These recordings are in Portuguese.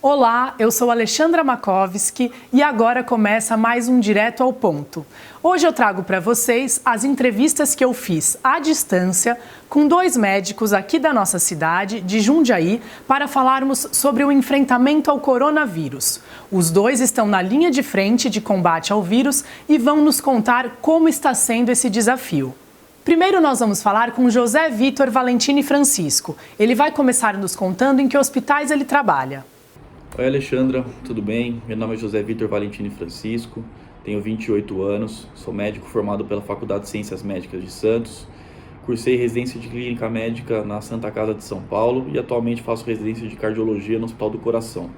Olá, eu sou Alexandra Makovski e agora começa mais um Direto ao Ponto. Hoje eu trago para vocês as entrevistas que eu fiz à distância com dois médicos aqui da nossa cidade, de Jundiaí, para falarmos sobre o enfrentamento ao coronavírus. Os dois estão na linha de frente de combate ao vírus e vão nos contar como está sendo esse desafio. Primeiro nós vamos falar com José Vitor Valentini Francisco. Ele vai começar nos contando em que hospitais ele trabalha. Oi Alexandra, tudo bem? Meu nome é José Vitor Valentini Francisco, tenho 28 anos, sou médico formado pela Faculdade de Ciências Médicas de Santos, cursei residência de clínica médica na Santa Casa de São Paulo e atualmente faço residência de cardiologia no Hospital do Coração.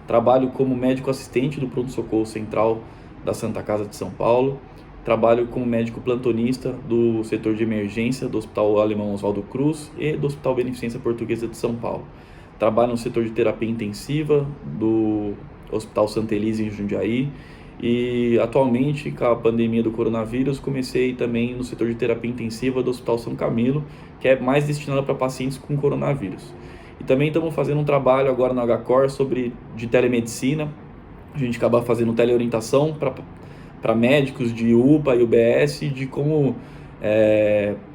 Trabalho como médico assistente do pronto-socorro central da Santa Casa de São Paulo, trabalho como médico plantonista do setor de emergência do Hospital Alemão Oswaldo Cruz e do Hospital Beneficência Portuguesa de São Paulo. Trabalho no setor de terapia intensiva do Hospital Santa Elisa em Jundiaí e atualmente, com a pandemia do coronavírus, comecei também no setor de terapia intensiva do Hospital São Camilo, que é mais destinado para pacientes com coronavírus. E também estamos fazendo um trabalho agora no HCOR de telemedicina. A gente acaba fazendo teleorientação para médicos de UPA e UBS de como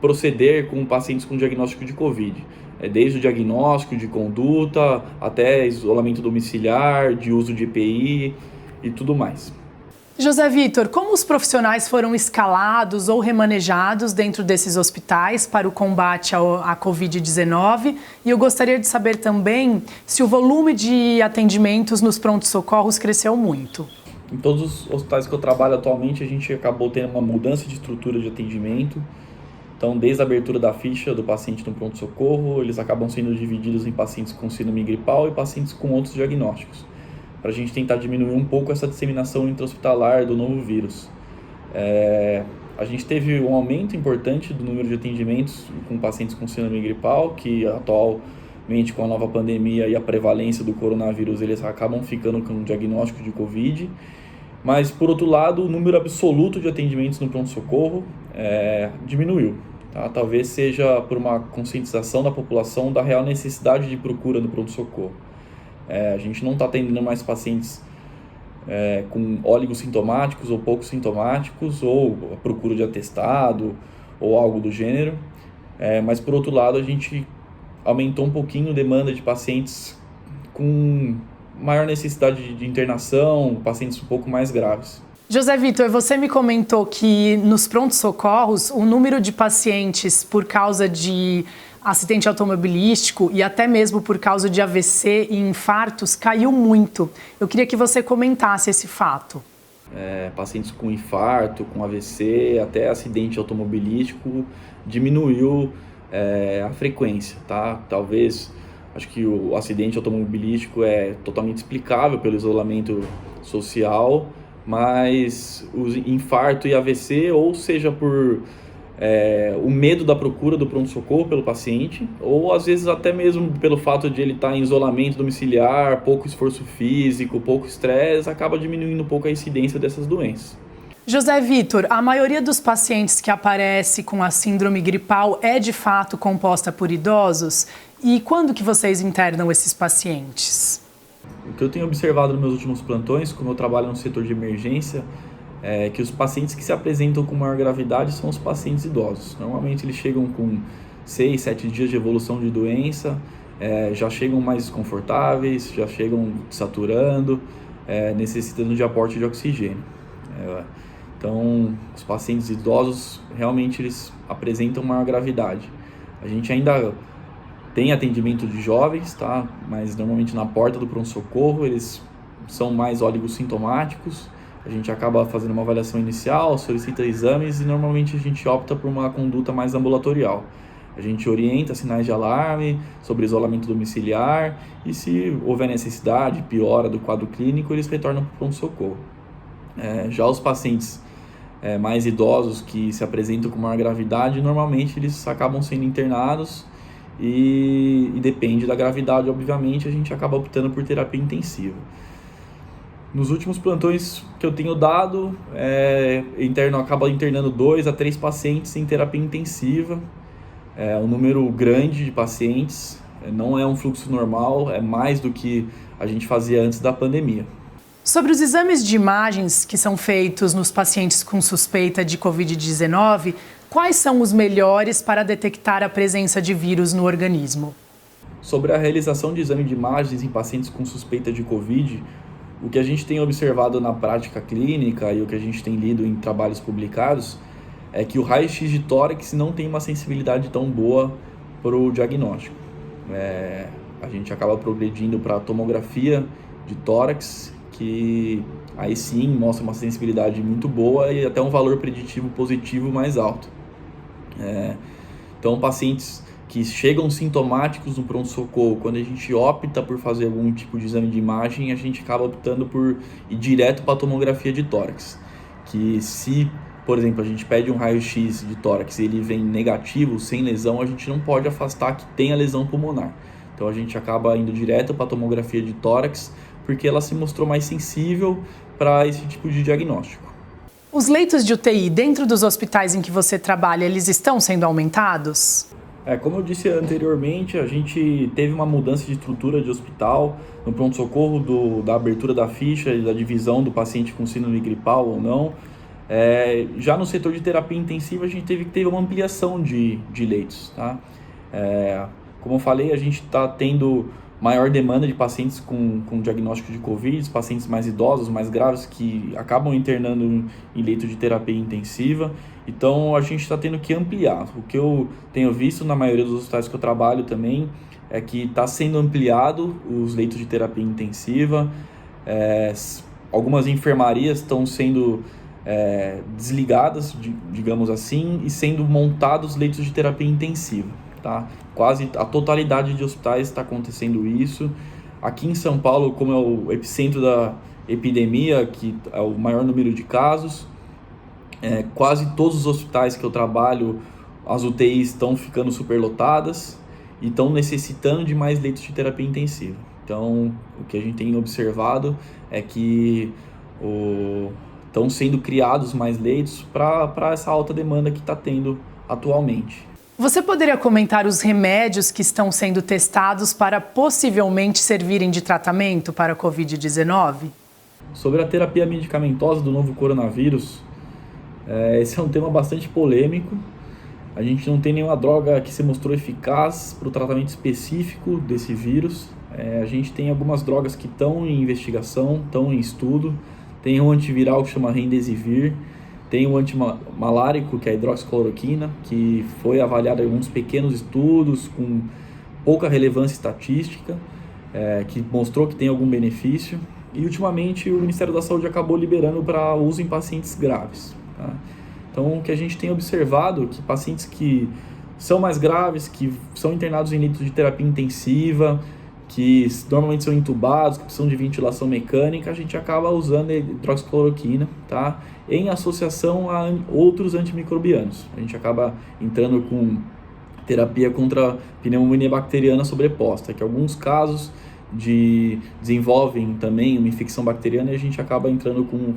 proceder com pacientes com diagnóstico de Covid. Desde o diagnóstico de conduta até isolamento domiciliar, de uso de EPI e tudo mais. José Vitor, como os profissionais foram escalados ou remanejados dentro desses hospitais para o combate à Covid-19? E eu gostaria de saber também se o volume de atendimentos nos prontos-socorros cresceu muito. Em todos os hospitais que eu trabalho atualmente, a gente acabou tendo uma mudança de estrutura de atendimento. Então, desde a abertura da ficha do paciente no pronto-socorro, eles acabam sendo divididos em pacientes com síndrome gripal e pacientes com outros diagnósticos, para a gente tentar diminuir um pouco essa disseminação intra-hospitalar do novo vírus. A gente teve um aumento importante do número de atendimentos com pacientes com síndrome gripal, que atualmente com a nova pandemia e a prevalência do coronavírus, eles acabam ficando com um diagnóstico de Covid. Mas, por outro lado, o número absoluto de atendimentos no pronto-socorro diminuiu. Tá? Talvez seja por uma conscientização da população da real necessidade de procura no pronto-socorro. A gente não está atendendo mais pacientes com oligossintomáticos ou pouco sintomáticos, ou a procura de atestado, ou algo do gênero. Mas, por outro lado, a gente aumentou um pouquinho a demanda de pacientes com maior necessidade de internação, pacientes um pouco mais graves. José Vitor, você me comentou que nos prontos-socorros o número de pacientes por causa de acidente automobilístico e até mesmo por causa de AVC e infartos caiu muito. Eu queria que você comentasse esse fato. Pacientes com infarto, com AVC, até acidente automobilístico diminuiu a frequência, tá? Talvez... Acho que o acidente automobilístico é totalmente explicável pelo isolamento social, mas o infarto e AVC, ou seja por o medo da procura do pronto-socorro pelo paciente, ou às vezes até mesmo pelo fato de ele estar em isolamento domiciliar, pouco esforço físico, pouco estresse, acaba diminuindo um pouco a incidência dessas doenças. José Vitor, a maioria dos pacientes que aparece com a síndrome gripal é de fato composta por idosos? E quando que vocês internam esses pacientes? O que eu tenho observado nos meus últimos plantões, como eu trabalho no setor de emergência, é que os pacientes que se apresentam com maior gravidade são os pacientes idosos. Normalmente eles chegam com 6, 7 dias de evolução de doença, já chegam mais desconfortáveis, já chegam saturando, necessitando de aporte de oxigênio. Então, os pacientes idosos realmente eles apresentam maior gravidade. A gente ainda tem atendimento de jovens, tá? Mas normalmente na porta do pronto-socorro eles são mais oligossintomáticos. A gente acaba fazendo uma avaliação inicial, solicita exames e normalmente a gente opta por uma conduta mais ambulatorial. A gente orienta sinais de alarme sobre isolamento domiciliar e se houver necessidade, piora do quadro clínico, eles retornam para o pronto-socorro. Já os pacientes mais idosos que se apresentam com maior gravidade, normalmente eles acabam sendo internados e depende da gravidade, obviamente, a gente acaba optando por terapia intensiva. Nos últimos plantões que eu tenho dado, acaba internando 2 a 3 pacientes em terapia intensiva. É um número grande de pacientes, não é um fluxo normal, é mais do que a gente fazia antes da pandemia. Sobre os exames de imagens que são feitos nos pacientes com suspeita de Covid-19, quais são os melhores para detectar a presença de vírus no organismo? Sobre a realização de exame de imagens em pacientes com suspeita de Covid, o que a gente tem observado na prática clínica e o que a gente tem lido em trabalhos publicados é que o raio-x de tórax não tem uma sensibilidade tão boa para o diagnóstico. A gente acaba progredindo para a tomografia de tórax, que aí sim mostra uma sensibilidade muito boa e até um valor preditivo positivo mais alto. Então, pacientes que chegam sintomáticos no pronto-socorro, quando a gente opta por fazer algum tipo de exame de imagem, a gente acaba optando por ir direto para a tomografia de tórax. Que se, por exemplo, a gente pede um raio-x de tórax e ele vem negativo, sem lesão, a gente não pode afastar que tem a lesão pulmonar. Então a gente acaba indo direto para a tomografia de tórax, porque ela se mostrou mais sensível para esse tipo de diagnóstico. Os leitos de UTI dentro dos hospitais em que você trabalha, eles estão sendo aumentados? Como eu disse anteriormente, a gente teve uma mudança de estrutura de hospital no pronto-socorro da abertura da ficha e da divisão do paciente com síndrome gripal ou não. Já no setor de terapia intensiva, a gente teve que ter uma ampliação de leitos. Tá? Como eu falei, a gente está tendo maior demanda de pacientes com diagnóstico de Covid, pacientes mais idosos, mais graves, que acabam internando em leito de terapia intensiva. Então, a gente está tendo que ampliar. O que eu tenho visto na maioria dos hospitais que eu trabalho também é que está sendo ampliado os leitos de terapia intensiva. Algumas enfermarias estão sendo desligadas, digamos assim, e sendo montados leitos de terapia intensiva. Tá? Quase a totalidade de hospitais está acontecendo isso. Aqui em São Paulo, como é o epicentro da epidemia, que é o maior número de casos, quase todos os hospitais que eu trabalho, as UTIs estão ficando superlotadas e estão necessitando de mais leitos de terapia intensiva. Então, o que a gente tem observado é que estão sendo criados mais leitos para essa alta demanda que está tendo atualmente. Você poderia comentar os remédios que estão sendo testados para possivelmente servirem de tratamento para a Covid-19? Sobre a terapia medicamentosa do novo coronavírus, esse é um tema bastante polêmico. A gente não tem nenhuma droga que se mostrou eficaz para o tratamento específico desse vírus. A gente tem algumas drogas que estão em investigação, estão em estudo. Tem um antiviral que chama Remdesivir. Tem um antimalárico, que é a hidroxicloroquina, que foi avaliado em alguns pequenos estudos com pouca relevância estatística, que mostrou que tem algum benefício. E, ultimamente, o Ministério da Saúde acabou liberando para uso em pacientes graves. Tá? Então, o que a gente tem observado é que pacientes que são mais graves, que são internados em leitos de terapia intensiva, que normalmente são entubados, que precisam de ventilação mecânica, a gente acaba usando hidroxicloroquina, tá? Em associação a outros antimicrobianos. A gente acaba entrando com terapia contra pneumonia bacteriana sobreposta, que em alguns casos desenvolvem também uma infecção bacteriana e a gente acaba entrando com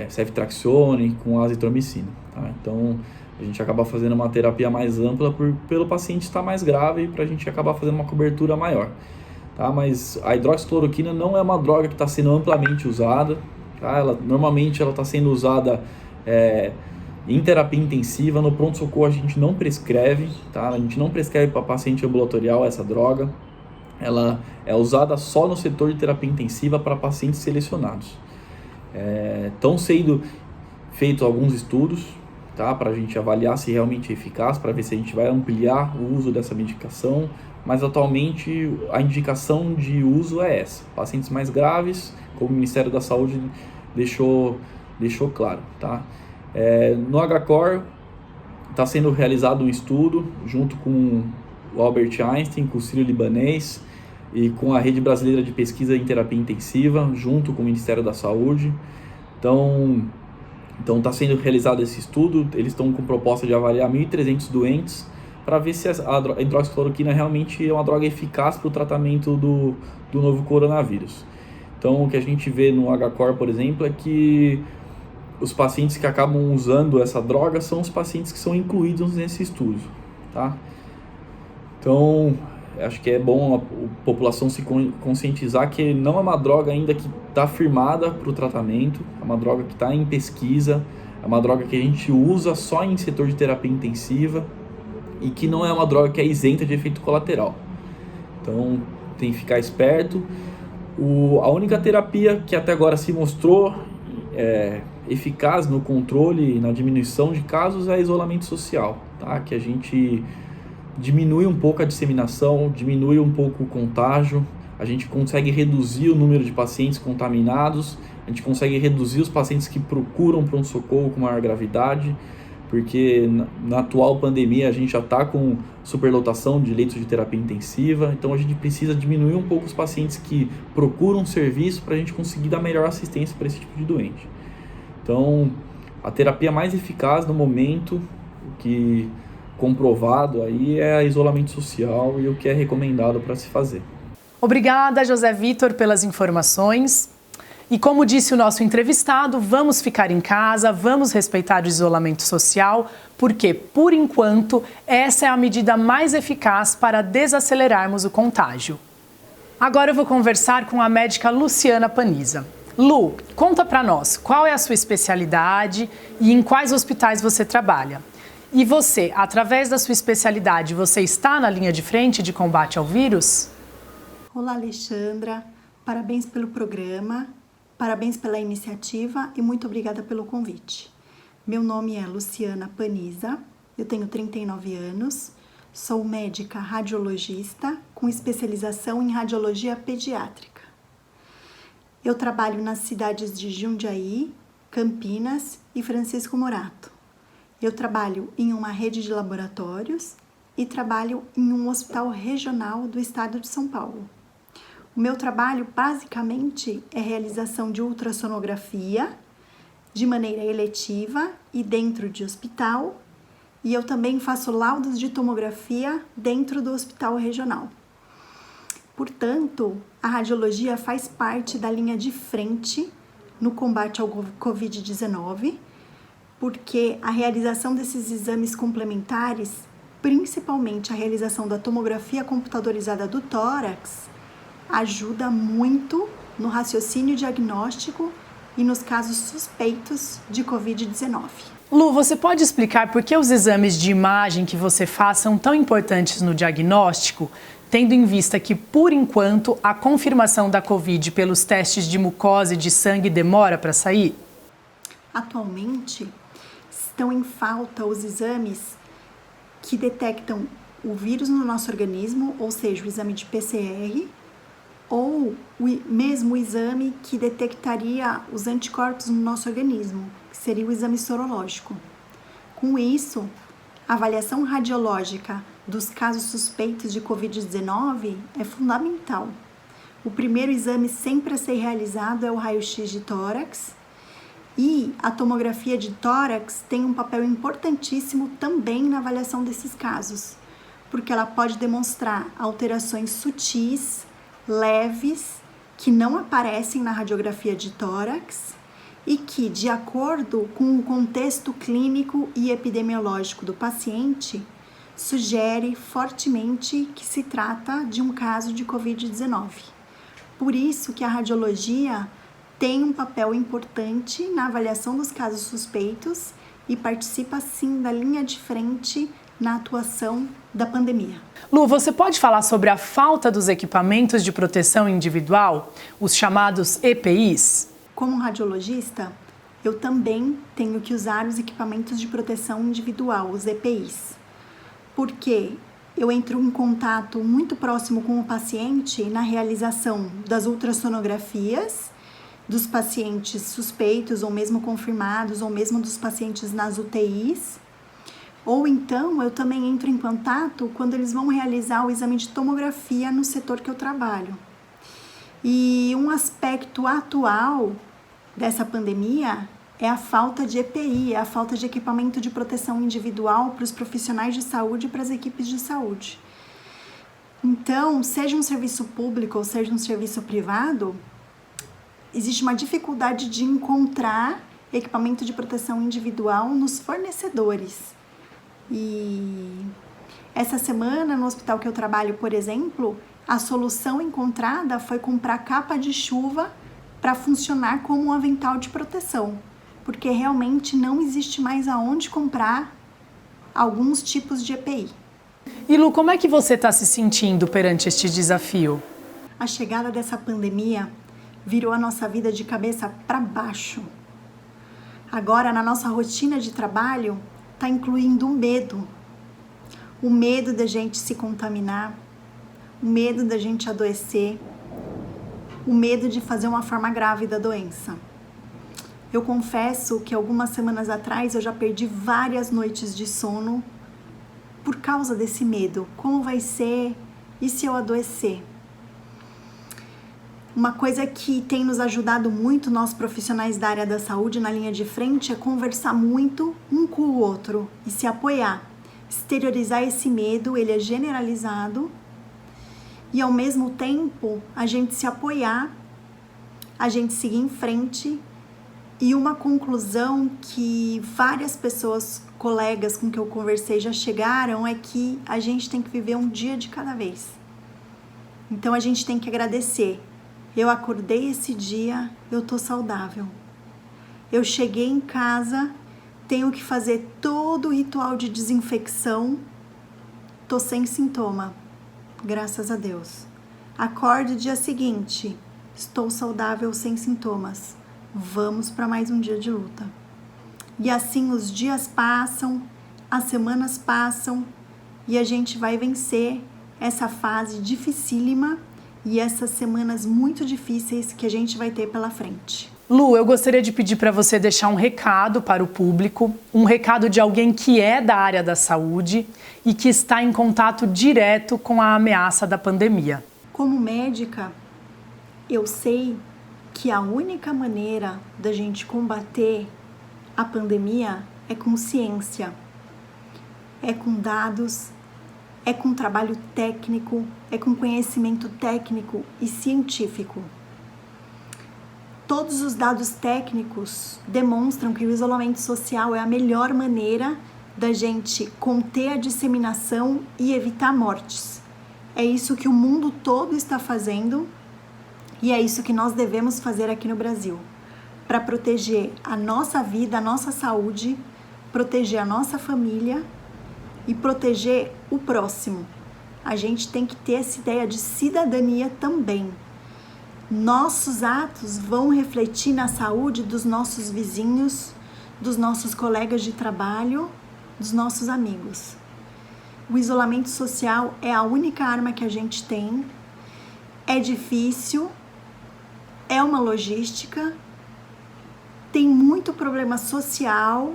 ceftriaxone, com azitromicina. Tá? Então, a gente acaba fazendo uma terapia mais ampla pelo paciente estar mais grave e para a gente acabar fazendo uma cobertura maior. Tá? Mas a hidroxicloroquina não é uma droga que está sendo amplamente usada. Tá? Normalmente ela está sendo usada em terapia intensiva. No pronto-socorro a gente não prescreve. Tá? A gente não prescreve para paciente ambulatorial essa droga. Ela é usada só no setor de terapia intensiva para pacientes selecionados. Estão sendo feitos alguns estudos, tá, para a gente avaliar se realmente é eficaz, para ver se a gente vai ampliar o uso dessa medicação, mas atualmente a indicação de uso é essa, pacientes mais graves, como o Ministério da Saúde deixou claro. Tá? No HCOR está sendo realizado um estudo junto com o Albert Einstein, com o Sírio-Libanês e com a Rede Brasileira de Pesquisa em Terapia Intensiva, junto com o Ministério da Saúde. Então está sendo realizado esse estudo, eles estão com proposta de avaliar 1.300 doentes para ver se a hidroxicloroquina realmente é uma droga eficaz para o tratamento do novo coronavírus. Então, o que a gente vê no HCOR, por exemplo, é que os pacientes que acabam usando essa droga são os pacientes que são incluídos nesse estudo. Tá? Então, acho que é bom a população se conscientizar que não é uma droga ainda que está firmada para o tratamento, é uma droga que está em pesquisa, é uma droga que a gente usa só em setor de terapia intensiva e que não é uma droga que é isenta de efeito colateral. Então tem que ficar esperto. A única terapia que até agora se mostrou eficaz no controle e na diminuição de casos é isolamento social, tá? Que a gente diminui um pouco a disseminação, diminui um pouco o contágio, a gente consegue reduzir o número de pacientes contaminados, a gente consegue reduzir os pacientes que procuram pronto-socorro com maior gravidade, porque na atual pandemia a gente já está com superlotação de leitos de terapia intensiva, então a gente precisa diminuir um pouco os pacientes que procuram serviço para a gente conseguir dar melhor assistência para esse tipo de doente. Então, a terapia mais eficaz no momento, o que comprovado aí é isolamento social e o que é recomendado para se fazer. Obrigada, José Vitor, pelas informações. E como disse o nosso entrevistado, vamos ficar em casa, vamos respeitar o isolamento social, porque, por enquanto, essa é a medida mais eficaz para desacelerarmos o contágio. Agora eu vou conversar com a médica Luciana Paniza. Lu, conta para nós, qual é a sua especialidade e em quais hospitais você trabalha? E você, através da sua especialidade, você está na linha de frente de combate ao vírus? Olá, Alexandra. Parabéns pelo programa, parabéns pela iniciativa e muito obrigada pelo convite. Meu nome é Luciana Paniza, eu tenho 39 anos, sou médica radiologista com especialização em radiologia pediátrica. Eu trabalho nas cidades de Jundiaí, Campinas e Francisco Morato. Eu trabalho em uma rede de laboratórios e trabalho em um hospital regional do estado de São Paulo. O meu trabalho, basicamente, é realização de ultrassonografia de maneira eletiva e dentro de hospital, e eu também faço laudos de tomografia dentro do hospital regional. Portanto, a radiologia faz parte da linha de frente no combate ao Covid-19, porque a realização desses exames complementares, principalmente a realização da tomografia computadorizada do tórax, ajuda muito no raciocínio diagnóstico e nos casos suspeitos de Covid-19. Lu, você pode explicar por que os exames de imagem que você faz são tão importantes no diagnóstico, tendo em vista que, por enquanto, a confirmação da Covid pelos testes de mucosa e de sangue demora para sair? Atualmente, estão em falta os exames que detectam o vírus no nosso organismo, ou seja, o exame de PCR, ou mesmo o exame que detectaria os anticorpos no nosso organismo, que seria o exame sorológico. Com isso, a avaliação radiológica dos casos suspeitos de Covid-19 é fundamental. O primeiro exame sempre a ser realizado é o raio-x de tórax, e a tomografia de tórax tem um papel importantíssimo também na avaliação desses casos, porque ela pode demonstrar alterações sutis, leves, que não aparecem na radiografia de tórax e que, de acordo com o contexto clínico e epidemiológico do paciente, sugere fortemente que se trata de um caso de Covid-19. Por isso que a radiologia tem um papel importante na avaliação dos casos suspeitos e participa, sim, da linha de frente na atuação da pandemia. Lu, você pode falar sobre a falta dos equipamentos de proteção individual, os chamados EPIs? Como radiologista, eu também tenho que usar os equipamentos de proteção individual, os EPIs, porque eu entro em contato muito próximo com o paciente na realização das ultrassonografias, dos pacientes suspeitos ou mesmo confirmados, ou mesmo dos pacientes nas UTIs, ou então eu também entro em contato quando eles vão realizar o exame de tomografia no setor que eu trabalho. E um aspecto atual dessa pandemia é a falta de EPI, é a falta de equipamento de proteção individual para os profissionais de saúde e para as equipes de saúde. Então, seja um serviço público ou seja um serviço privado, existe uma dificuldade de encontrar equipamento de proteção individual nos fornecedores. E Essa semana, no hospital que eu trabalho, por exemplo, a solução encontrada foi comprar capa de chuva para funcionar como um avental de proteção, porque realmente não existe mais aonde comprar alguns tipos de EPI. E Lu, como é que você está se sentindo perante este desafio? A chegada dessa pandemia virou a nossa vida de cabeça para baixo. Agora, na nossa rotina de trabalho, está incluindo o medo da gente se contaminar, o medo da gente adoecer, o medo de fazer uma forma grave da doença. Eu confesso que algumas semanas atrás eu já perdi várias noites de sono por causa desse medo. Como vai ser? E se eu adoecer? Uma coisa que tem nos ajudado muito, nós profissionais da área da saúde na linha de frente, é conversar muito um com o outro e se apoiar. Exteriorizar esse medo, ele é generalizado, e ao mesmo tempo a gente se apoiar, a gente seguir em frente. E uma conclusão que várias pessoas, colegas com que eu conversei já chegaram, é que a gente tem que viver um dia de cada vez. Então a gente tem que agradecer. Eu acordei esse dia, eu tô saudável. Eu cheguei em casa, tenho que fazer todo o ritual de desinfecção, tô sem sintoma, graças a Deus. Acordo dia seguinte, estou saudável, sem sintomas. Vamos para mais um dia de luta. E assim os dias passam, as semanas passam e a gente vai vencer essa fase dificílima e essas semanas muito difíceis que a gente vai ter pela frente. Lu, eu gostaria de pedir para você deixar um recado para o público, um recado de alguém que é da área da saúde e que está em contato direto com a ameaça da pandemia. Como médica, eu sei que a única maneira da gente combater a pandemia é com ciência, é com dados, é com trabalho técnico, é com conhecimento técnico e científico. Todos os dados técnicos demonstram que o isolamento social é a melhor maneira da gente conter a disseminação e evitar mortes. É isso que o mundo todo está fazendo e é isso que nós devemos fazer aqui no Brasil, para proteger a nossa vida, a nossa saúde, proteger a nossa família e proteger o próximo. A gente tem que ter essa ideia de cidadania também. Nossos atos vão refletir na saúde dos nossos vizinhos, dos nossos colegas de trabalho, dos nossos amigos. O isolamento social é a única arma que a gente tem. É difícil, é uma logística, tem muito problema social,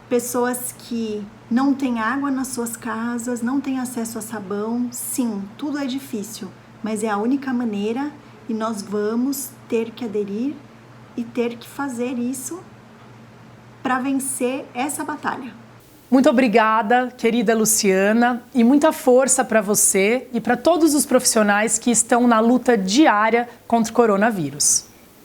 pessoas que não têm água nas suas casas, não têm acesso a sabão. Sim, tudo é difícil, mas é a única maneira e nós vamos ter que aderir e ter que fazer isso para vencer essa batalha. Muito obrigada, querida Luciana, e muita força para você e para todos os profissionais que estão na luta diária contra o coronavírus.